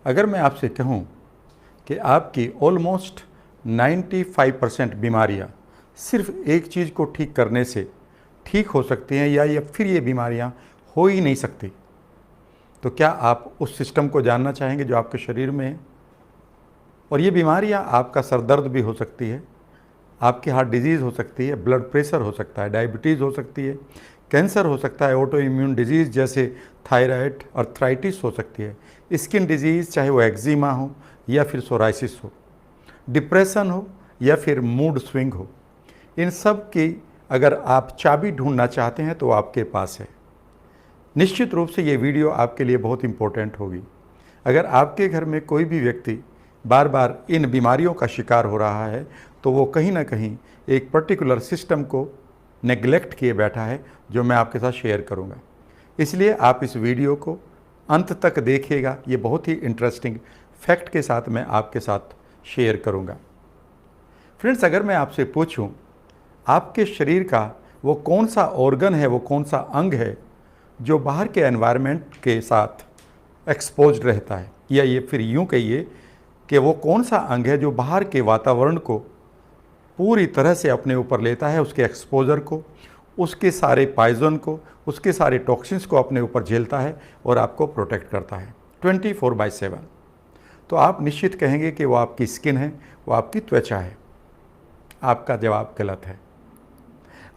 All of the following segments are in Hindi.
अगर मैं आपसे कहूं कि आपकी ऑलमोस्ट 95% बीमारियां सिर्फ एक चीज़ को ठीक करने से ठीक हो सकती हैं या फिर ये बीमारियां हो ही नहीं सकती, तो क्या आप उस सिस्टम को जानना चाहेंगे जो आपके शरीर में है? और ये बीमारियां आपका सर दर्द भी हो सकती है, आपकी हार्ट डिजीज़ हो सकती है, ब्लड प्रेशर हो सकता है, डायबिटीज़ हो सकती है, कैंसर हो सकता है, ऑटो इम्यून डिजीज़ जैसे थायराइड, अर्थराइटिस हो सकती है, स्किन डिजीज़ चाहे वो एक्जिमा हो या फिर सोराइसिस हो, डिप्रेशन हो या फिर मूड स्विंग हो। इन सब की अगर आप चाबी ढूंढना चाहते हैं तो आपके पास है। निश्चित रूप से ये वीडियो आपके लिए बहुत इम्पोर्टेंट होगी। अगर आपके घर में कोई भी व्यक्ति बार बार इन बीमारियों का शिकार हो रहा है तो वो कहीं ना कहीं एक पर्टिकुलर सिस्टम को नेग्लेक्ट किए बैठा है, जो मैं आपके साथ शेयर करूंगा। इसलिए आप इस वीडियो को अंत तक देखिएगा। ये बहुत ही इंटरेस्टिंग फैक्ट के साथ मैं आपके साथ शेयर करूंगा। फ्रेंड्स, अगर मैं आपसे पूछूं आपके शरीर का वो कौन सा ऑर्गन है, वो कौन सा अंग है जो बाहर के एनवायरनमेंट के साथ एक्सपोज्ड रहता है, या ये फिर यूं कहिए कि वो कौन सा अंग है जो बाहर के वातावरण को पूरी तरह से अपने ऊपर लेता है, उसके एक्सपोजर को, उसके सारे पॉइजन को, उसके सारे टॉक्सिन्स को अपने ऊपर झेलता है और आपको प्रोटेक्ट करता है 24/7। तो आप निश्चित कहेंगे कि वो आपकी स्किन है, वो आपकी त्वचा है। आपका जवाब गलत है।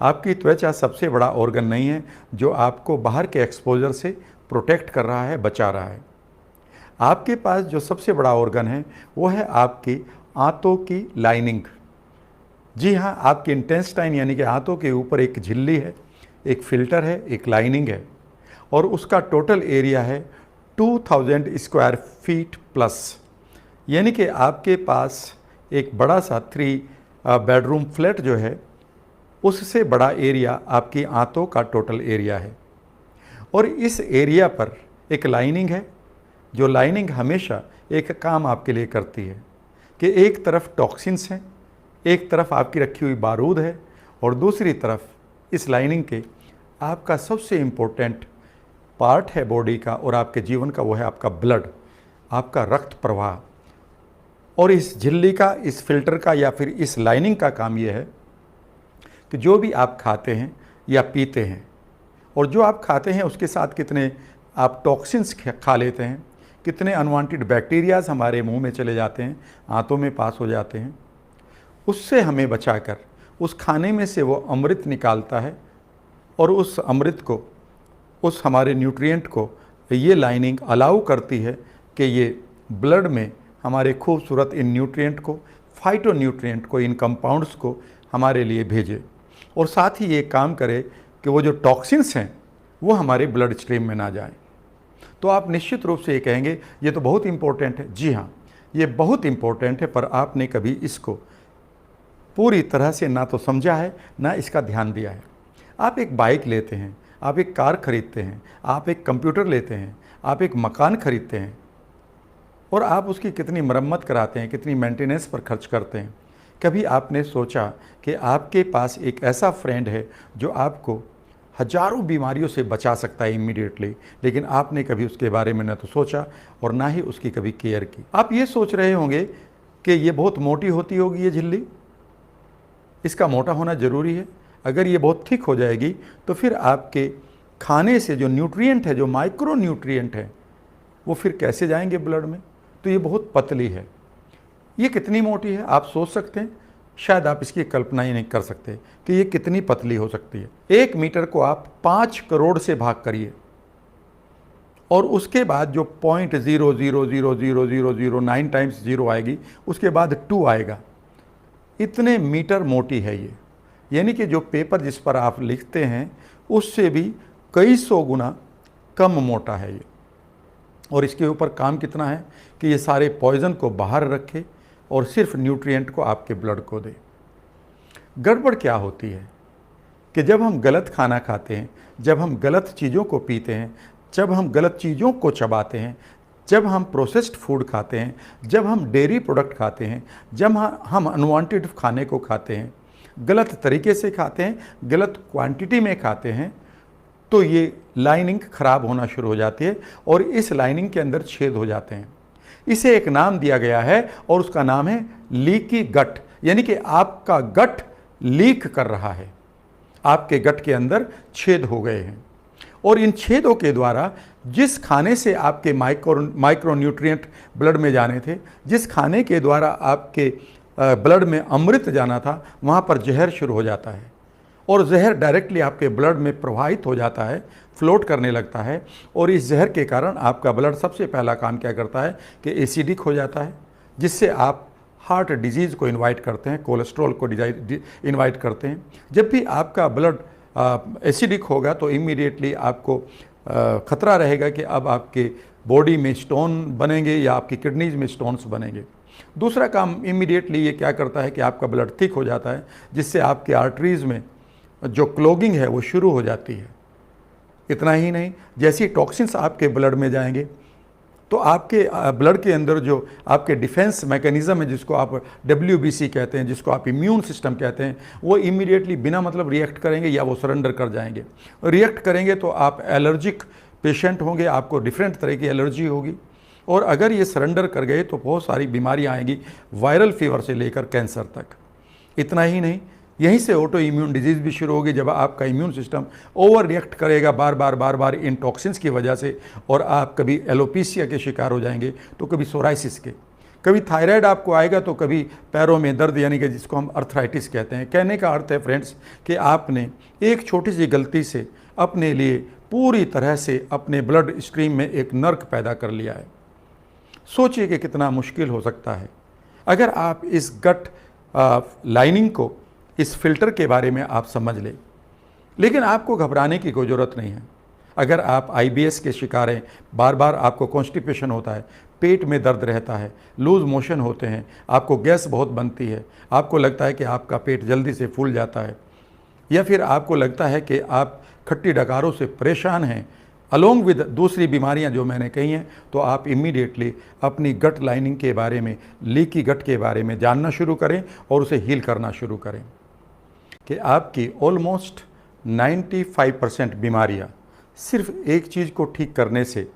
आपकी त्वचा सबसे बड़ा ऑर्गन नहीं है जो आपको बाहर के एक्सपोजर से प्रोटेक्ट कर रहा है, बचा रहा है। आपके पास जो सबसे बड़ा ऑर्गन है वो है आपकी आंतों की लाइनिंग। जी हाँ, आपकी इंटेस्टाइन यानी कि आंतों के ऊपर एक झिल्ली है, एक फिल्टर है, एक लाइनिंग है, और उसका टोटल एरिया है 2000 स्क्वायर फीट प्लस। यानी कि आपके पास एक बड़ा सा 3 बेडरूम फ्लैट जो है उससे बड़ा एरिया आपकी आंतों का टोटल एरिया है। और इस एरिया पर एक लाइनिंग है, जो लाइनिंग हमेशा एक काम आपके लिए करती है कि एक तरफ टॉक्सिन्स हैं, एक तरफ आपकी रखी हुई बारूद है, और दूसरी तरफ इस लाइनिंग के आपका सबसे इम्पोर्टेंट पार्ट है बॉडी का और आपके जीवन का, वो है आपका ब्लड, आपका रक्त प्रवाह। और इस झिल्ली का, इस फिल्टर का या फिर इस लाइनिंग का काम ये है कि जो भी आप खाते हैं या पीते हैं, और जो आप खाते हैं उसके साथ कितने आप टॉक्सिन्स खा लेते हैं, कितने अनवांटेड बैक्टीरियाज हमारे मुंह में चले जाते हैं, आंतों में पास हो जाते हैं, उससे हमें बचाकर उस खाने में से वो अमृत निकालता है, और उस अमृत को, उस हमारे न्यूट्रिएंट को ये लाइनिंग अलाउ करती है कि ये ब्लड में हमारे खूबसूरत इन न्यूट्रिएंट को, फाइटो न्यूट्रिएंट को, इन कंपाउंड्स को हमारे लिए भेजे, और साथ ही ये काम करे कि वो जो टॉक्सिन्स हैं वो हमारे ब्लड स्ट्रीम में ना जाएं। तो आप निश्चित रूप से ये कहेंगे ये तो बहुत इम्पोर्टेंट है। जी हाँ, ये बहुत इम्पोर्टेंट है, पर आपने कभी इसको पूरी तरह से ना तो समझा है, ना इसका ध्यान दिया है। आप एक बाइक लेते हैं, आप एक कार खरीदते हैं, आप एक कंप्यूटर लेते हैं, आप एक मकान खरीदते हैं, और आप उसकी कितनी मरम्मत कराते हैं, कितनी मेंटेनेंस पर खर्च करते हैं। कभी आपने सोचा कि आपके पास एक ऐसा फ्रेंड है जो आपको हजारों बीमारियों से बचा सकता है इमीडिएटली, लेकिन आपने कभी उसके बारे में न तो सोचा और ना ही उसकी कभी केयर की। आप ये सोच रहे होंगे कि ये बहुत मोटी होती होगी ये झिल्ली, इसका मोटा होना ज़रूरी है। अगर ये बहुत थिक हो जाएगी तो फिर आपके खाने से जो न्यूट्रिएंट है, जो माइक्रो न्यूट्रिएंट है, वो फिर कैसे जाएंगे ब्लड में। तो ये बहुत पतली है। ये कितनी मोटी है आप सोच सकते हैं? शायद आप इसकी कल्पना ही नहीं कर सकते कि ये कितनी पतली हो सकती है। 1 मीटर को आप 5 करोड़ से भाग करिए, और उसके बाद जो 0.000009 टाइम्स 0 आएगी, उसके बाद 2 आएगा। इतने मीटर मोटी है ये। यानी कि जो पेपर जिस पर आप लिखते हैं उससे भी कई सौ गुना कम मोटा है ये। और इसके ऊपर काम कितना है कि ये सारे पॉइजन को बाहर रखे और सिर्फ न्यूट्रिएंट को आपके ब्लड को दे। गड़बड़ क्या होती है कि जब हम गलत खाना खाते हैं, जब हम गलत चीज़ों को पीते हैं, जब हम गलत चीज़ों को चबाते हैं, जब हम प्रोसेस्ड फूड खाते हैं, जब हम डेयरी प्रोडक्ट खाते हैं, जब हम अनवांटेड खाने को खाते हैं, गलत तरीके से खाते हैं, गलत क्वांटिटी में खाते हैं, तो ये लाइनिंग ख़राब होना शुरू हो जाती है और इस लाइनिंग के अंदर छेद हो जाते हैं। इसे एक नाम दिया गया है और उसका नाम है लीकी गट, यानी कि आपका गट लीक कर रहा है, आपके गट के अंदर छेद हो गए हैं और इन छेदों के द्वारा जिस खाने से आपके माइक्रोन्यूट्रिएंट ब्लड में जाने थे, जिस खाने के द्वारा आपके ब्लड में अमृत जाना था, वहाँ पर जहर शुरू हो जाता है और जहर डायरेक्टली आपके ब्लड में प्रवाहित हो जाता है, फ्लोट करने लगता है और इस जहर के कारण आपका ब्लड सबसे पहला काम क्या करता है कि एसिडिक हो जाता है, जिससे आप हार्ट डिजीज़ को इनवाइट करते हैं, कोलेस्ट्रॉल को इनवाइट करते हैं। जब भी आपका ब्लड एसिडिक होगा तो इमीडिएटली आपको ख़तरा रहेगा कि अब आपके बॉडी में स्टोन बनेंगे या आपकी किडनीज में स्टोन्स बनेंगे। दूसरा काम इमीडिएटली ये क्या करता है कि आपका ब्लड थिक हो जाता है, जिससे आपके आर्टरीज़ में जो क्लॉगिंग है वो शुरू हो जाती है। इतना ही नहीं, जैसे ही टॉक्सिन्स आपके ब्लड में जाएंगे तो आपके ब्लड के अंदर जो आपके डिफेंस मैकेनिज़्म है, जिसको आप WBC कहते हैं, जिसको आप इम्यून सिस्टम कहते हैं, वो इमीडिएटली बिना मतलब रिएक्ट करेंगे या वो सरेंडर कर जाएंगे। रिएक्ट करेंगे तो आप एलर्जिक पेशेंट होंगे, आपको डिफरेंट तरह की एलर्जी होगी और अगर ये सरेंडर कर गए तो बहुत सारी बीमारियाँ आएंगी, वायरल फीवर से लेकर कैंसर तक। इतना ही नहीं, यहीं से ऑटो इम्यून डिजीज़ भी शुरू होगी, जब आपका इम्यून सिस्टम ओवर रिएक्ट करेगा बार बार इन टॉक्सिन्स की वजह से और आप कभी एलोपीसिया के शिकार हो जाएंगे, तो कभी सोराइसिस के, कभी थायराइड आपको आएगा, तो कभी पैरों में दर्द, यानी कि जिसको हम अर्थराइटिस कहते हैं। कहने का अर्थ है फ्रेंड्स कि आपने एक छोटी सी गलती से अपने लिए पूरी तरह से अपने ब्लड स्ट्रीम में एक नर्क पैदा कर लिया है। सोचिए कि कितना मुश्किल हो सकता है अगर आप इस गट लाइनिंग को, इस फिल्टर के बारे में आप समझ लें। लेकिन आपको घबराने की कोई ज़रूरत नहीं है। अगर आप IBS के शिकार हैं, बार बार आपको कॉन्स्टिपेशन होता है, पेट में दर्द रहता है, लूज मोशन होते हैं, आपको गैस बहुत बनती है, आपको लगता है कि आपका पेट जल्दी से फूल जाता है, या फिर आपको लगता है कि आप खट्टी डकारों से परेशान हैं अलोंग विद दूसरी बीमारियां जो मैंने कही हैं, तो आप इमीडिएटली अपनी गट लाइनिंग के बारे में, लीकी गट के बारे में जानना शुरू करें और उसे हील करना शुरू करें कि आपकी ऑलमोस्ट 95% बीमारियां सिर्फ एक चीज़ को ठीक करने से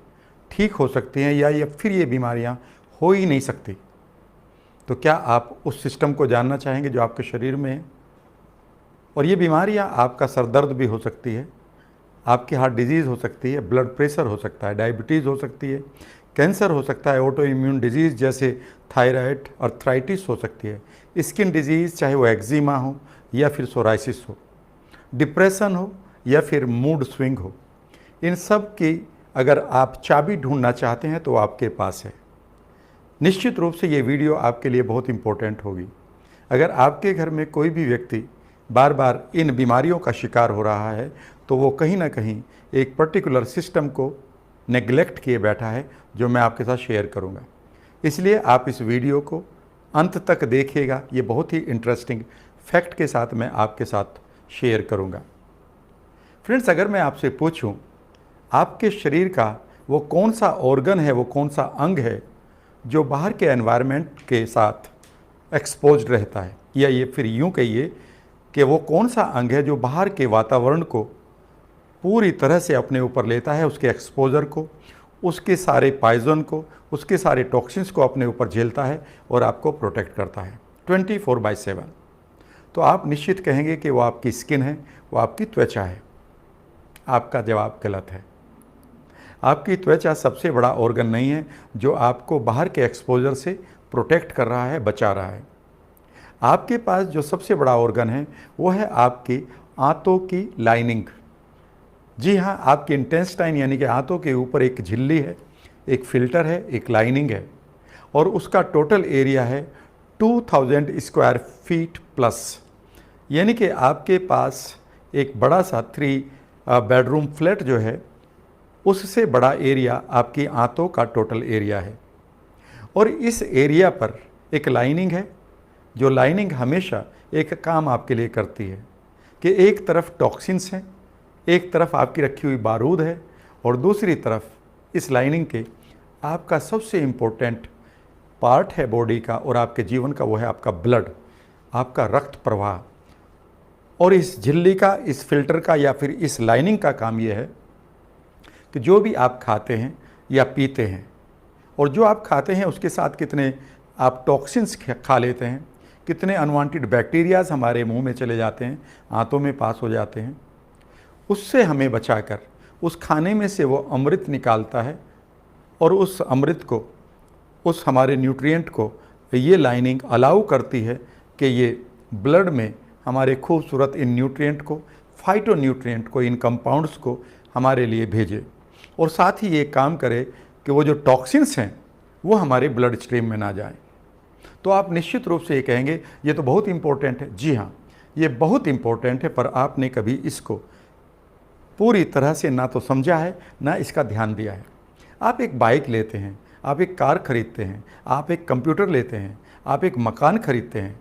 ठीक हो सकती हैं या फिर ये बीमारियां हो ही नहीं सकती। तो क्या आप उस सिस्टम को जानना चाहेंगे जो आपके शरीर में है? और ये बीमारियां आपका सर दर्द भी हो सकती है, आपकी हार्ट डिजीज़ हो सकती है, ब्लड प्रेशर हो सकता है, डायबिटीज़ हो सकती है, कैंसर हो सकता है, ऑटो इम्यून डिजीज़ जैसे थायराइड, अर्थराइटिस हो सकती है, स्किन डिजीज़ चाहे वो एक्जिमा हो या फिर सोराइसिस हो, डिप्रेशन हो या फिर मूड स्विंग हो। इन सब की अगर आप चाबी ढूंढना चाहते हैं तो आपके पास है। निश्चित रूप से ये वीडियो आपके लिए बहुत इम्पोर्टेंट होगी। अगर आपके घर में कोई भी व्यक्ति बार बार इन बीमारियों का शिकार हो रहा है तो वो कहीं ना कहीं एक पर्टिकुलर सिस्टम को नेग्लेक्ट किए बैठा है, जो मैं आपके साथ शेयर करूंगा। इसलिए आप इस वीडियो को अंत तक देखिएगा, ये बहुत ही इंटरेस्टिंग फैक्ट के साथ मैं आपके साथ शेयर करूंगा। फ्रेंड्स, अगर मैं आपसे पूछूं आपके शरीर का वो कौन सा ऑर्गन है, वो कौन सा अंग है जो बाहर के एनवायरनमेंट के साथ एक्सपोज्ड रहता है, या ये फिर यूं कहिए कि वो कौन सा अंग है जो बाहर के वातावरण को पूरी तरह से अपने ऊपर लेता है, उसके एक्सपोजर को, उसके सारे पॉइजन को, उसके सारे टॉक्सिन्स को अपने ऊपर झेलता है और आपको प्रोटेक्ट करता है 24/7। तो आप निश्चित कहेंगे कि वो आपकी स्किन है, वो आपकी त्वचा है। आपका जवाब गलत है। आपकी त्वचा सबसे बड़ा ऑर्गन नहीं है जो आपको बाहर के एक्सपोजर से प्रोटेक्ट कर रहा है, बचा रहा है। आपके पास जो सबसे बड़ा ऑर्गन है वो है आपकी आंतों की लाइनिंग। जी हाँ, आपकी इंटेस्टाइन यानी कि आंतों के ऊपर एक झिल्ली है, एक फिल्टर है, एक लाइनिंग है और उसका टोटल एरिया है 2000 स्क्वायर फीट प्लस। यानी कि आपके पास एक बड़ा सा 3 बेडरूम फ्लैट जो है उससे बड़ा एरिया आपकी आंतों का टोटल एरिया है। और इस एरिया पर एक लाइनिंग है, जो लाइनिंग हमेशा एक काम आपके लिए करती है कि एक तरफ टॉक्सिन्स हैं, एक तरफ आपकी रखी हुई बारूद है और दूसरी तरफ इस लाइनिंग के आपका सबसे इम्पोर्टेंट पार्ट है बॉडी का और आपके जीवन का, वो है आपका ब्लड, आपका रक्त प्रवाह। और इस झिल्ली का, इस फिल्टर का या फिर इस लाइनिंग का काम ये है कि जो भी आप खाते हैं या पीते हैं और जो आप खाते हैं उसके साथ कितने आप टॉक्सिन्स खा लेते हैं, कितने अनवांटेड बैक्टीरियाज हमारे मुंह में चले जाते हैं, आंतों में पास हो जाते हैं, उससे हमें बचाकर उस खाने में से वो अमृत निकालता है और उस अमृत को, उस हमारे न्यूट्रिएंट को ये लाइनिंग अलाउ करती है कि ये ब्लड में हमारे खूबसूरत इन न्यूट्रिएंट को, फाइटो न्यूट्रिएंट को, इन कंपाउंड्स को हमारे लिए भेजे और साथ ही ये काम करे कि वो जो टॉक्सिन्स हैं वो हमारे ब्लड स्ट्रीम में ना जाएं। तो आप निश्चित रूप से ये कहेंगे ये तो बहुत इम्पोर्टेंट है। जी हाँ, ये बहुत इम्पोर्टेंट है, पर आपने कभी इसको पूरी तरह से ना तो समझा है ना इसका ध्यान दिया है। आप एक बाइक लेते हैं, आप एक कार खरीदते हैं, आप एक कंप्यूटर लेते हैं, आप एक मकान खरीदते हैं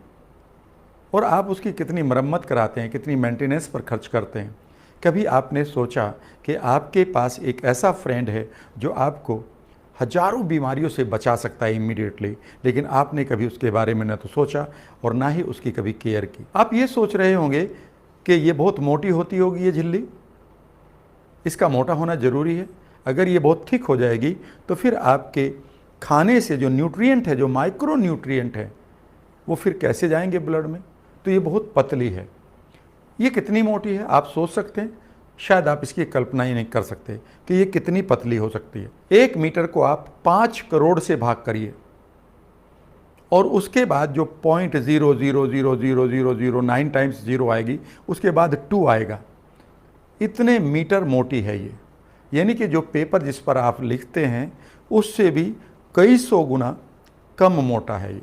और आप उसकी कितनी मरम्मत कराते हैं, कितनी मेंटेनेंस पर खर्च करते हैं। कभी आपने सोचा कि आपके पास एक ऐसा फ्रेंड है जो आपको हजारों बीमारियों से बचा सकता है इमीडिएटली, लेकिन आपने कभी उसके बारे में न तो सोचा और ना ही उसकी कभी केयर की। आप ये सोच रहे होंगे कि ये बहुत मोटी होती होगी ये झिल्ली, इसका मोटा होना ज़रूरी है। अगर ये बहुत थिक हो जाएगी तो फिर आपके खाने से जो न्यूट्रिएंट है, जो माइक्रो न्यूट्रिएंट है, वो फिर कैसे जाएंगे ब्लड में। तो ये बहुत पतली है। ये कितनी मोटी है आप सोच सकते हैं? शायद आप इसकी कल्पना ही नहीं कर सकते कि ये कितनी पतली हो सकती है। 1 मीटर को आप 5 करोड़ से भाग करिए और उसके बाद जो 0.0000009 टाइम्स 0 आएगी, उसके बाद 2 आएगा। इतने मीटर मोटी है ये, यानी कि जो पेपर जिस पर आप लिखते हैं उससे भी कई सौ गुना कम मोटा है ये।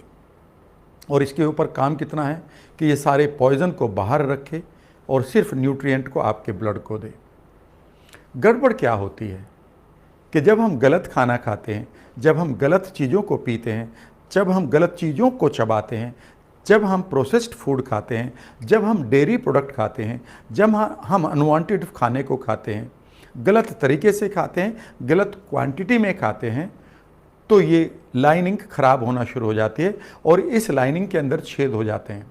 और इसके ऊपर काम कितना है कि ये सारे पॉइजन को बाहर रखे और सिर्फ न्यूट्रिएंट को आपके ब्लड को दे। गड़बड़ क्या होती है कि जब हम गलत खाना खाते हैं, जब हम गलत चीज़ों को पीते हैं, जब हम गलत चीज़ों को चबाते हैं, जब हम प्रोसेस्ड फूड खाते हैं, जब हम डेयरी प्रोडक्ट खाते हैं, जब हम अनवांटेड खाने को खाते हैं, गलत तरीके से खाते हैं, गलत क्वांटिटी में खाते हैं, तो ये लाइनिंग ख़राब होना शुरू हो जाती है और इस लाइनिंग के अंदर छेद हो जाते हैं।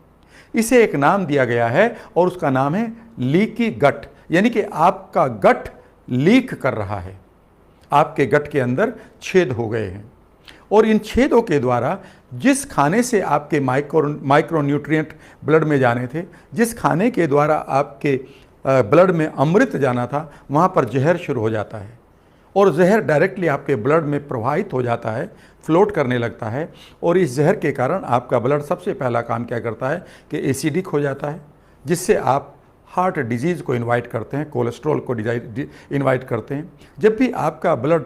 इसे एक नाम दिया गया है और उसका नाम है लीकी गट, यानी कि आपका गट लीक कर रहा है, आपके गट के अंदर छेद हो गए हैं और इन छेदों के द्वारा जिस खाने से आपके माइक्रो न्यूट्रिएंट ब्लड में जाने थे, जिस खाने के द्वारा आपके ब्लड में अमृत जाना था, वहाँ पर जहर शुरू हो जाता है और जहर डायरेक्टली आपके ब्लड में प्रवाहित हो जाता है, फ्लोट करने लगता है और इस जहर के कारण आपका ब्लड सबसे पहला काम क्या करता है कि एसिडिक हो जाता है, जिससे आप हार्ट डिजीज़ को इनवाइट करते हैं, कोलेस्ट्रॉल को इनवाइट करते हैं। जब भी आपका ब्लड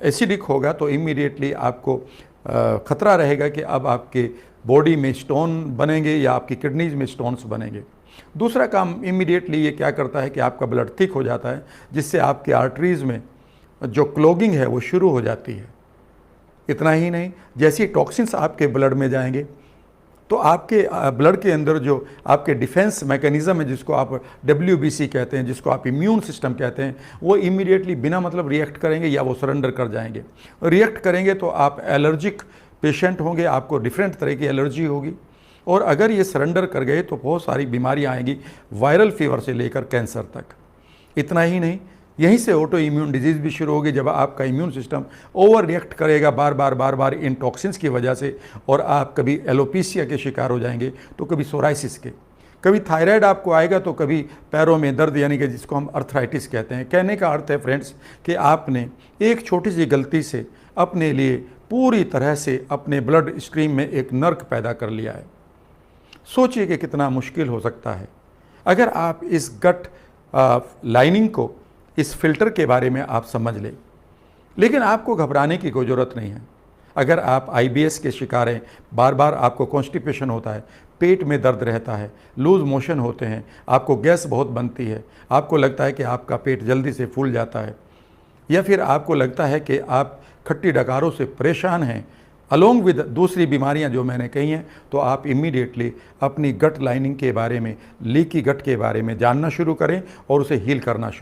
एसिडिक होगा तो इमीडिएटली आपको ख़तरा रहेगा कि अब आपके बॉडी में स्टोन बनेंगे या आपकी किडनीज में स्टोन्स बनेंगे। दूसरा काम इमीडिएटली ये क्या करता है कि आपका ब्लड थिक हो जाता है, जिससे आपके आर्टरीज़ में जो क्लॉगिंग है वो शुरू हो जाती है। इतना ही नहीं, जैसे टॉक्सिन्स आपके ब्लड में जाएंगे तो आपके ब्लड के अंदर जो आपके डिफेंस मैकेनिज़्म है, जिसको आप WBC कहते हैं, जिसको आप इम्यून सिस्टम कहते हैं, वो इमीडिएटली बिना मतलब रिएक्ट करेंगे या वो सरेंडर कर जाएंगे। रिएक्ट करेंगे तो आप एलर्जिक पेशेंट होंगे, आपको डिफरेंट तरह की एलर्जी होगी और अगर ये सरेंडर कर गए तो बहुत सारी बीमारियाँ आएंगी, वायरल फीवर से लेकर कैंसर तक। इतना ही नहीं, यहीं से ऑटो इम्यून डिजीज़ भी शुरू होगी जब आपका इम्यून सिस्टम ओवर रिएक्ट करेगा बार बार इन टॉक्सिन्स की वजह से और आप कभी एलोपीसिया के शिकार हो जाएंगे, तो कभी सोराइसिस के, कभी थायराइड आपको आएगा, तो कभी पैरों में दर्द, यानी कि जिसको हम अर्थराइटिस कहते हैं। कहने का अर्थ है फ्रेंड्स कि आपने एक छोटी सी गलती से अपने लिए पूरी तरह से अपने ब्लड स्ट्रीम में एक नर्क पैदा कर लिया है। सोचिए कि कितना मुश्किल हो सकता है अगर आप इस गट लाइनिंग को, इस फिल्टर के बारे में आप समझ लें। लेकिन आपको घबराने की कोई ज़रूरत नहीं है। अगर आप IBS के शिकार हैं, बार बार आपको कॉन्स्टिपेशन होता है, पेट में दर्द रहता है, लूज़ मोशन होते हैं, आपको गैस बहुत बनती है, आपको लगता है कि आपका पेट जल्दी से फूल जाता है, या फिर आपको लगता है कि आप खट्टी डकारों से परेशान हैं, अलोंग विद दूसरी बीमारियां जो मैंने कही हैं, तो आप इमीडिएटली अपनी गट लाइनिंग के बारे में, लीकी गट के बारे में जानना शुरू करें और उसे हील करना शुरू